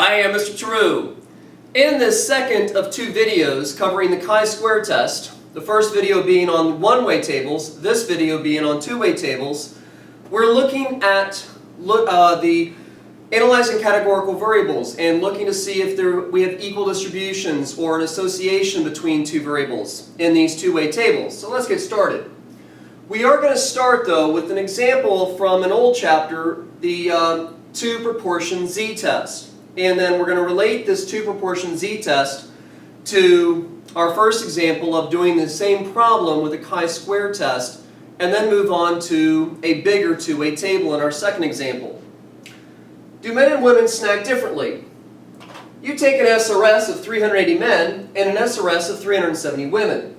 Hi, I'm Mr. True. In this second of two videos covering the chi-square test, the first video being on one-way tables, this video being on two-way tables, we're looking at the analyzing categorical variables and looking to see if we have equal distributions or an association between two variables in these two-way tables. So let's get started. We are going to start though with an example from an old chapter, the two-proportion z-test. And then we're going to relate this two-proportion z-test to our first example of doing the same problem with a chi-square test, and then move on to a bigger two-way table in our second example. Do men and women snack differently? You take an SRS of 380 men and an SRS of 370 women.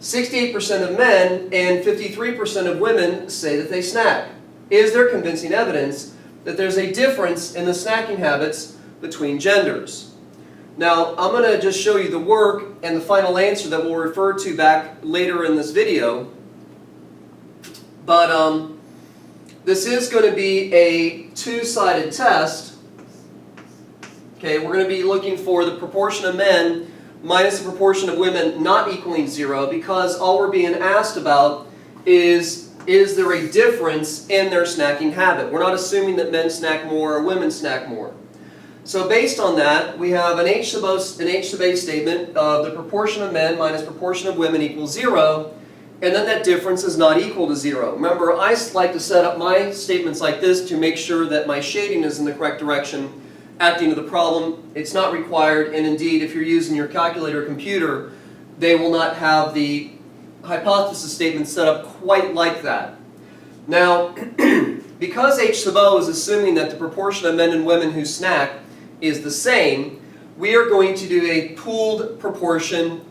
68% of men and 53% of women say that they snack. Is there convincing evidence that there's a difference in the snacking habits between genders? Now, I'm going to just show you the work and the final answer that we'll refer to back later in this video. But this is going to be a two-sided test. Okay, we're going to be looking for the proportion of men minus the proportion of women not equaling 0, because all we're being asked about is there a difference in their snacking habit? We're not assuming that men snack more or women snack more. So based on that, we have an H sub A statement of the proportion of men minus proportion of women equals 0, and then that difference is not equal to 0. Remember, I like to set up my statements like this to make sure that my shading is in the correct direction at the end of the problem. It's not required, and indeed, if you're using your calculator or computer, they will not have the hypothesis statement set up quite like that. Now, because H sub O is assuming that the proportion of men and women who snack is the same, we are going to do a pooled proportion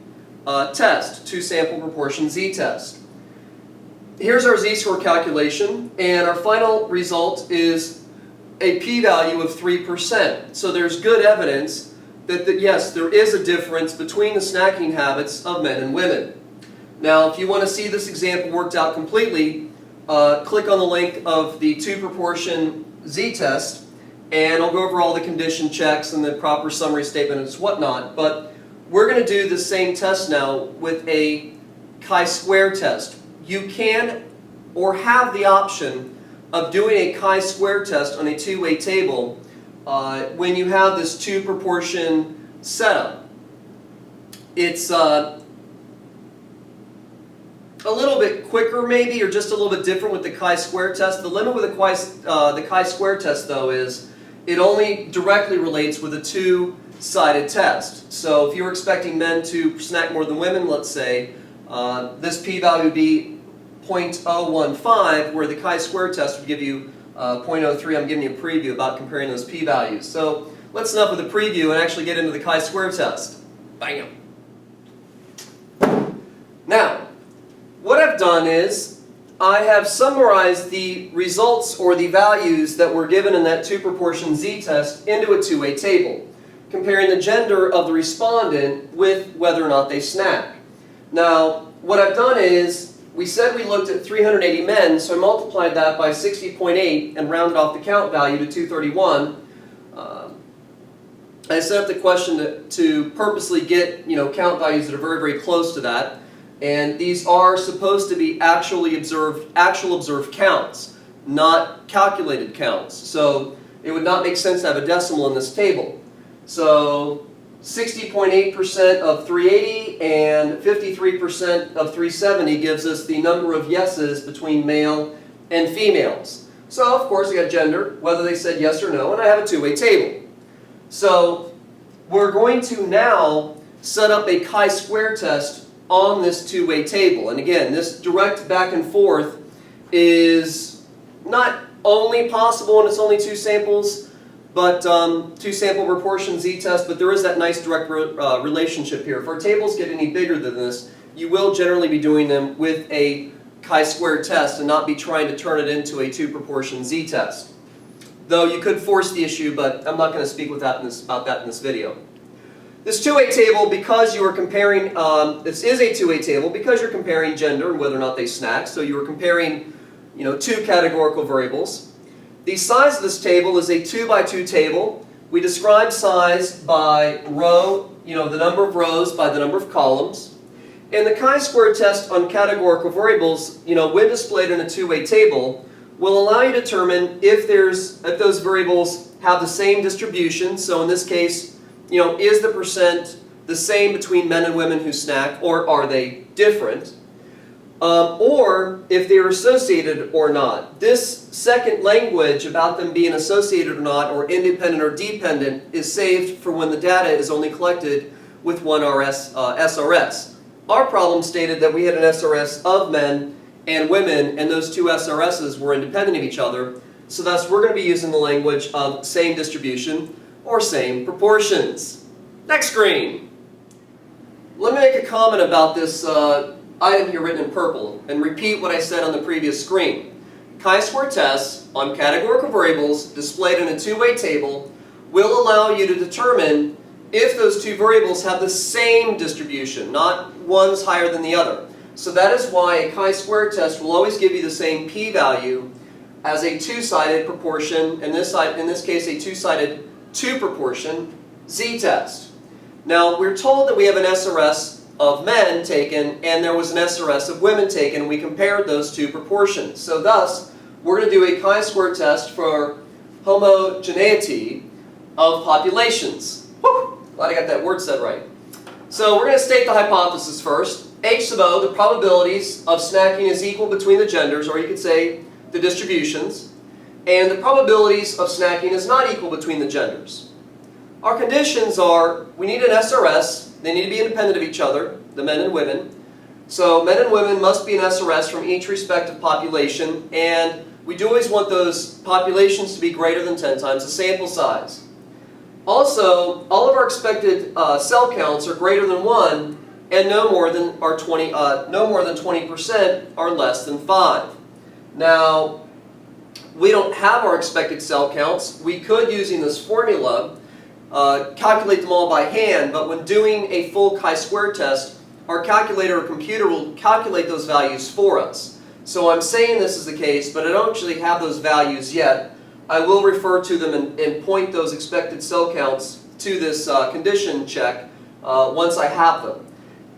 test, two-sample proportion z-test. Here's our z-score calculation, and our final result is a p-value of 3%. So there's good evidence that, yes, there is a difference between the snacking habits of men and women. Now, if you want to see this example worked out completely, click on the link of the two-proportion z-test, and I'll go over all the condition checks and the proper summary statement and whatnot. But we're going to do the same test now with a chi-square test. You can or have the option of doing a chi-square test on a two-way table when you have this two-proportion setup. It's a little bit quicker maybe, or just a little bit different with the chi-square test. The limit with the chi-square test though is it only directly relates with a two-sided test. So if you're expecting men to snack more than women, let's say, this p-value would be 0.015, where the chi-square test would give you 0.03. I'm giving you a preview about comparing those p-values. So let's enough with the preview and actually get into the chi-square test. Bam! Now, what I've done is I have summarized the results or the values that were given in that two-proportion z-test into a two-way table, comparing the gender of the respondent with whether or not they snack. Now, what I've done is, we said we looked at 380 men, so I multiplied that by 60.8 and rounded off the count value to 231. I set up the question to purposely get count values that are very, very close to that. And these are supposed to be actual observed counts, not calculated counts. So it would not make sense to have a decimal in this table. So 60.8% of 380 and 53% of 370 gives us the number of yeses between male and females. So of course I got gender, whether they said yes or no, and I have a two-way table. So we're going to now set up a chi-square test on this two-way table. And again, this direct back and forth is not only possible when it's only two samples, but two-sample proportion z-test, but there is that nice direct relationship here. If our tables get any bigger than this, you will generally be doing them with a chi-square test and not be trying to turn it into a two-proportion z-test. Though you could force the issue, but I'm not going to speak about that in this video. This two-way table, because you are comparing, this is a two-way table because you're comparing gender and whether or not they snack. So you are comparing, two categorical variables. The size of this table is a 2 by 2 table We describe size by row, the number of rows by the number of columns. And the chi-square test on categorical variables, when displayed in a two-way table, will allow you to determine if those variables have the same distribution. So in this case, is the percent the same between men and women who snack, or are they different? Or if they are associated or not. This second language about them being associated or not, or independent or dependent, is saved for when the data is only collected with one SRS. Our problem stated that we had an SRS of men and women, and those two SRSs were independent of each other. So thus we're going to be using the language of same distribution or same proportions. Next screen. Let me make a comment about this item here written in purple and repeat what I said on the previous screen. Chi-square tests on categorical variables displayed in a two-way table will allow you to determine if those two variables have the same distribution, not one's higher than the other. So that is why a chi-square test will always give you the same p-value as a two-sided proportion, in this case a two-sided two-proportion z-test. Now we're told that we have an SRS of men taken and there was an SRS of women taken. We compared those two proportions. So thus, we're going to do a chi-square test for homogeneity of populations. Whew! Glad I got that word said right. So we're going to state the hypothesis first. H sub O, the probabilities of snacking is equal between the genders, or you could say the distributions, and the probabilities of snacking is not equal between the genders. Our conditions are, we need an SRS. They need to be independent of each other, the men and women. So men and women must be an SRS from each respective population, and we do always want those populations to be greater than 10 times the sample size. Also, all of our expected cell counts are greater than 1, and no more than 20% are less than 5. Now, we don't have our expected cell counts. We could, using this formula, calculate them all by hand, but when doing a full chi-square test, our calculator or computer will calculate those values for us. So I'm saying this is the case, but I don't actually have those values yet. I will refer to them and point those expected cell counts to this condition check once I have them.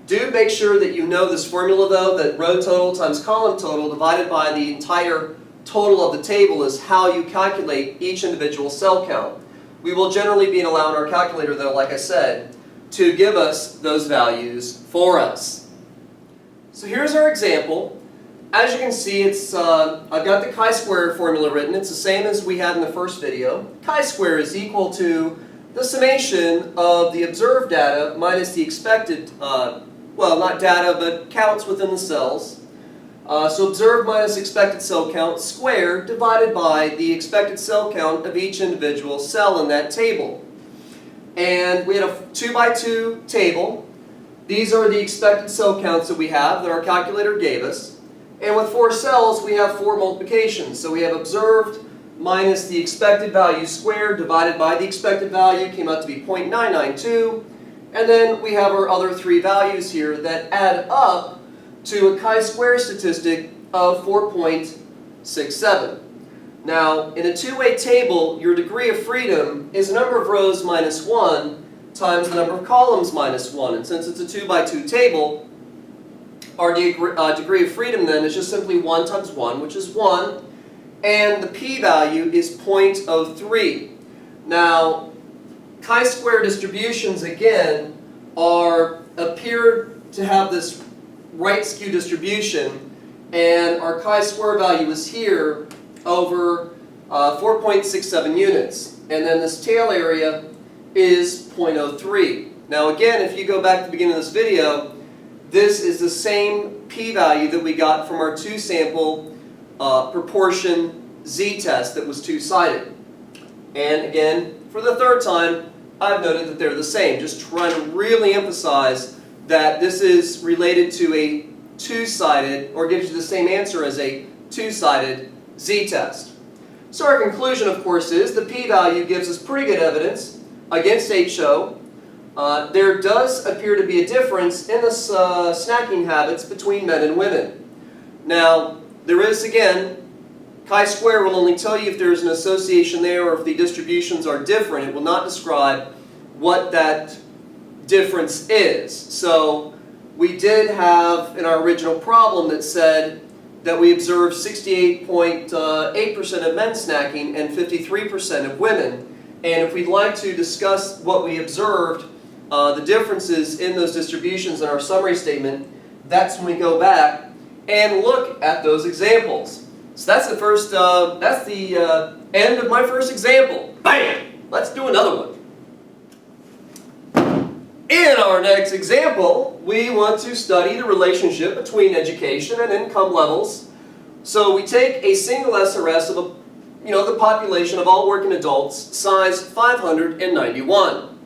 Do make sure that you know this formula though, that row total times column total divided by the entire total of the table is how you calculate each individual cell count. We will generally be allowing our calculator, though, like I said, to give us those values for us. So here's our example. As you can see, I've got the chi-square formula written. It's the same as we had in the first video. Chi-square is equal to the summation of the observed data minus the expected, well, not data, but counts within the cells. So observed minus expected cell count squared divided by the expected cell count of each individual cell in that table. And we had a 2x2 table. These are the expected cell counts that we have that our calculator gave us. And with 4 cells, we have 4 multiplications. So we have observed minus the expected value squared divided by the expected value came out to be 0.992. And then we have our other 3 values here that add up to a chi-square statistic of 4.67. Now, in a two-way table, your degree of freedom is the number of rows minus 1 times the number of columns minus 1. And since it's a 2x2 table, our degree of freedom then is just simply 1 times 1, which is 1. And the p-value is 0.03. Now, chi-square distributions, again, appear to have this right skew distribution, and our chi-square value is here over 4.67 units. And then this tail area is 0.03. Now again, if you go back to the beginning of this video, this is the same p-value that we got from our two-sample proportion z-test that was two-sided. And again, for the third time, I've noted that they're the same. Just trying to really emphasize that this is related to a two-sided, or gives you the same answer as a two-sided z-test. So our conclusion, of course, is the p-value gives us pretty good evidence against HO. There does appear to be a difference in the snacking habits between men and women. Now, there is, again, Chi-square will only tell you if there's an association there or if the distributions are different. It will not describe what that difference is. So we did have in our original problem that said that we observed 68.8% of men snacking and 53% of women. And if we'd like to discuss what we observed, the differences in those distributions in our summary statement, that's when we go back and look at those examples. So that's the first, that's the end of my first example. Bam! Let's do another one. In our next example, we want to study the relationship between education and income levels. So we take a single SRS of the population of all working adults, size 591.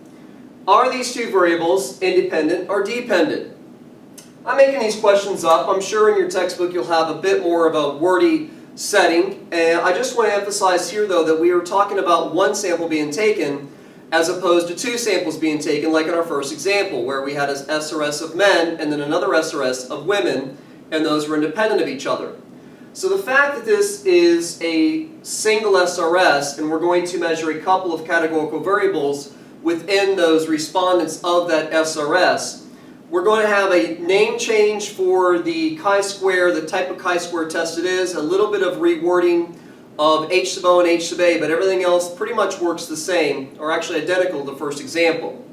Are these two variables independent or dependent? I'm making these questions up. I'm sure in your textbook you'll have a bit more of a wordy setting. And I just want to emphasize here, though, that we are talking about one sample being taken as opposed to two samples being taken, like in our first example, where we had an SRS of men and then another SRS of women, and those were independent of each other. So the fact that this is a single SRS, and we're going to measure a couple of categorical variables within those respondents of that SRS, we're going to have a name change for the chi-square, the type of chi-square test it is, a little bit of rewording of H sub O and H sub A, but everything else pretty much works the same, or actually identical to the first example.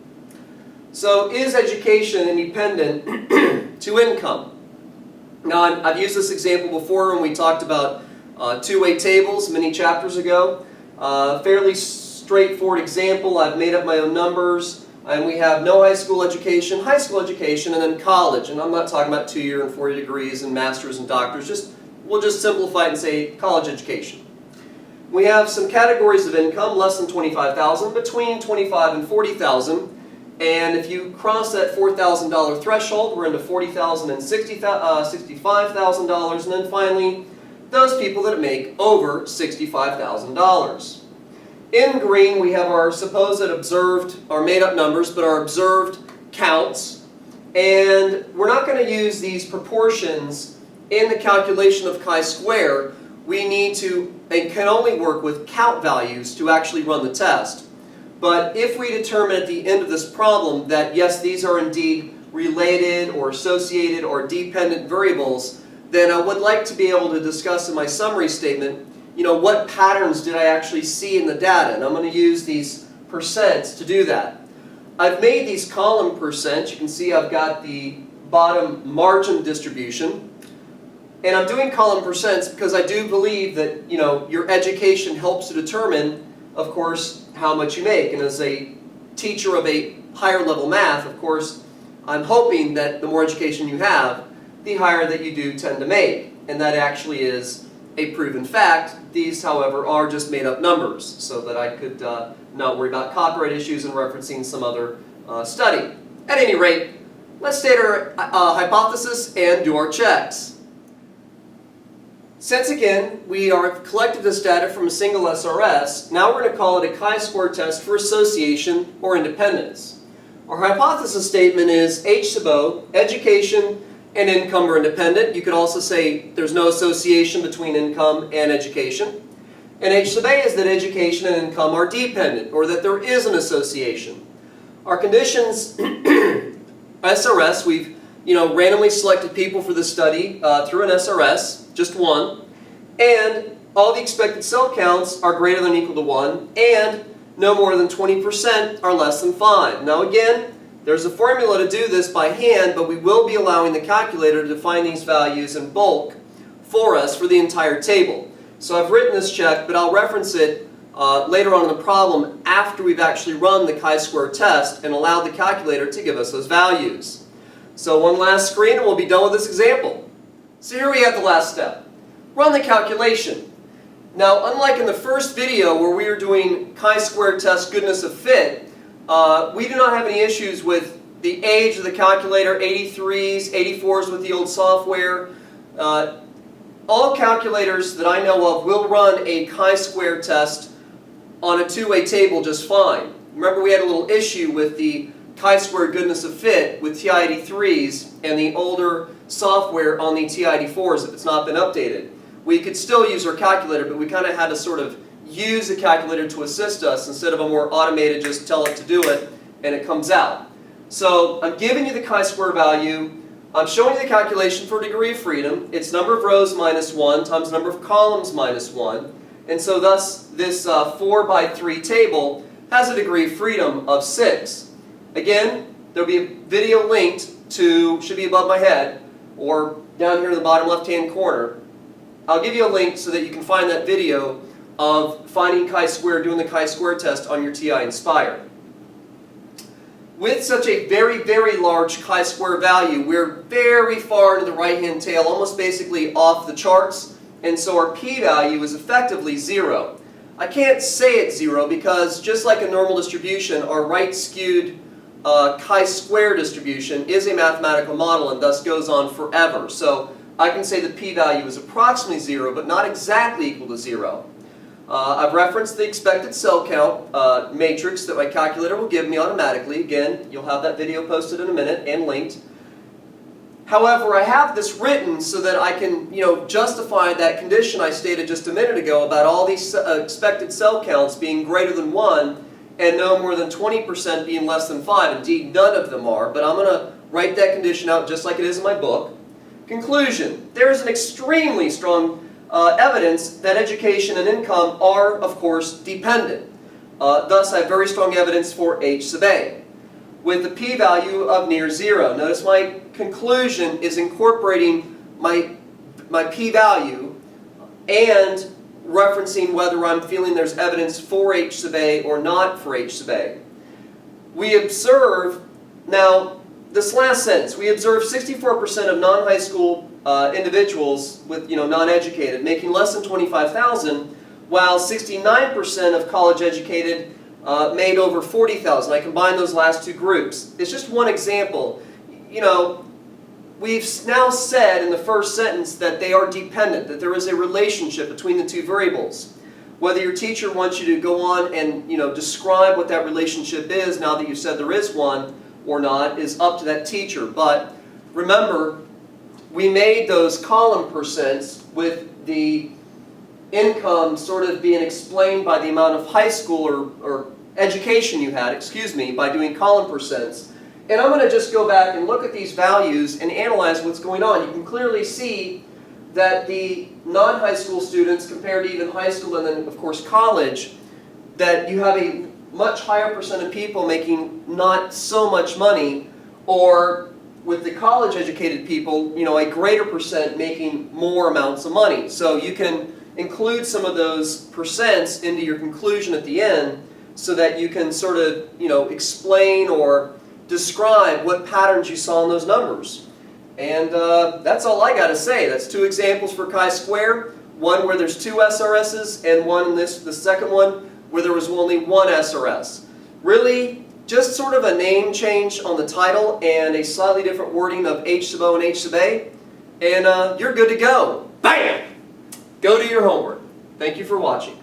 So is education independent to income? Now I've used this example before when we talked about two-way tables many chapters ago. Fairly straightforward example. I've made up my own numbers. And we have no high school education, and then college. And I'm not talking about 2-year and 4-year degrees and masters and doctors. We'll just simplify it and say college education. We have some categories of income, less than $25,000, between $25,000 and $40,000. And if you cross that $4,000 threshold, we're into $40,000 and $65,000. And then finally, those people that make over $65,000. In green, we have our supposed observed, our made-up numbers, but our observed counts. And we're not going to use these proportions in the calculation of chi-square. We need to, and can only work with count values to actually run the test. But if we determine at the end of this problem that, yes, these are indeed related or associated or dependent variables, then I would like to be able to discuss in my summary statement what patterns did I actually see in the data? And I'm going to use these percents to do that. I've made these column percents. You can see I've got the bottom margin distribution. And I'm doing column percents because I do believe that your education helps to determine, of course, how much you make. And as a teacher of a higher level math, of course, I'm hoping that the more education you have, the higher that you do tend to make. And that actually is a proven fact. These, however, are just made up numbers so that I could not worry about copyright issues and referencing some other study. At any rate, let's state our hypothesis and do our checks. Since again, we are collected this data from a single SRS, now we're going to call it a chi-square test for association or independence. Our hypothesis statement is H sub O, education and income are independent. You could also say there's no association between income and education. And H sub A is that education and income are dependent, or that there is an association. Our conditions, SRS, we've randomly selected people for this study through an SRS, just one, and all the expected cell counts are greater than or equal to 1, and no more than 20% are less than 5. Now again, there's a formula to do this by hand, but we will be allowing the calculator to define these values in bulk for us for the entire table. So I've written this check, but I'll reference it later on in the problem after we've actually run the chi-square test and allowed the calculator to give us those values. So one last screen and we'll be done with this example. So here we have the last step. Run the calculation. Now, unlike in the first video where we were doing chi-square test goodness of fit, we do not have any issues with the age of the calculator, 83s, 84s with the old software. All calculators that I know of will run a chi-square test on a two-way table just fine. Remember, we had a little issue with the chi-square goodness of fit with TI-83s and the older software on the TI-84s if it's not been updated. we could still use our calculator, but we kind of had to sort of use the calculator to assist us instead of a more automated just tell it to do it and it comes out. So I'm giving you the chi-square value. I'm showing you the calculation for degree of freedom. It's number of rows minus 1 times number of columns minus 1. And so thus this 4 by 3 table has a degree of freedom of 6. Again, there'll be a video linked to, should be above my head, or down here in the bottom left-hand corner. I'll give you a link so that you can find that video of finding chi-square, doing the chi-square test on your TI Nspire. With such a very, very large chi-square value, we're very far into the right-hand tail, almost basically off the charts, and so our p-value is effectively 0. I can't say it's 0 because just like a normal distribution, our right-skewed chi-square distribution is a mathematical model and thus goes on forever. So I can say the p-value is approximately 0, but not exactly equal to 0. I've referenced the expected cell count matrix that my calculator will give me automatically. Again, you'll have that video posted in a minute and linked. However, I have this written so that I can, justify that condition I stated just a minute ago about all these expected cell counts being greater than 1 and no more than 20% being less than 5. Indeed, none of them are, but I'm going to write that condition out just like it is in my book. Conclusion. There is an extremely strong evidence that education and income are, of course, dependent. Thus, I have very strong evidence for H sub A, with a p-value of near 0. Notice my conclusion is incorporating my p-value and referencing whether I'm feeling there's evidence for H sub A or not for H sub A. We observe, now, this last sentence, we observe 64% of non-high school individuals with, non-educated making less than $25,000, while 69% of college-educated made over $40,000. I combine those last two groups. It's just one example. We've now said in the first sentence that they are dependent, that there is a relationship between the two variables. Whether your teacher wants you to go on and describe what that relationship is now that you've said there is one or not is up to that teacher. But remember, we made those column percents with the income sort of being explained by the amount of high school or education you had, by doing column percents. And I'm going to just go back and look at these values and analyze what's going on. You can clearly see that the non-high school students compared to even high school and then, of course, college, that you have a much higher percent of people making not so much money, or with the college-educated people, a greater percent making more amounts of money. So you can include some of those percents into your conclusion at the end so that you can sort of, explain or describe what patterns you saw in those numbers. And that's all I got to say. That's two examples for chi-square. One where there's two SRSs and one, the second one, where there was only one SRS. Really, just sort of a name change on the title and a slightly different wording of H sub O and H sub A, and you're good to go. Bam! Go do your homework. Thank you for watching.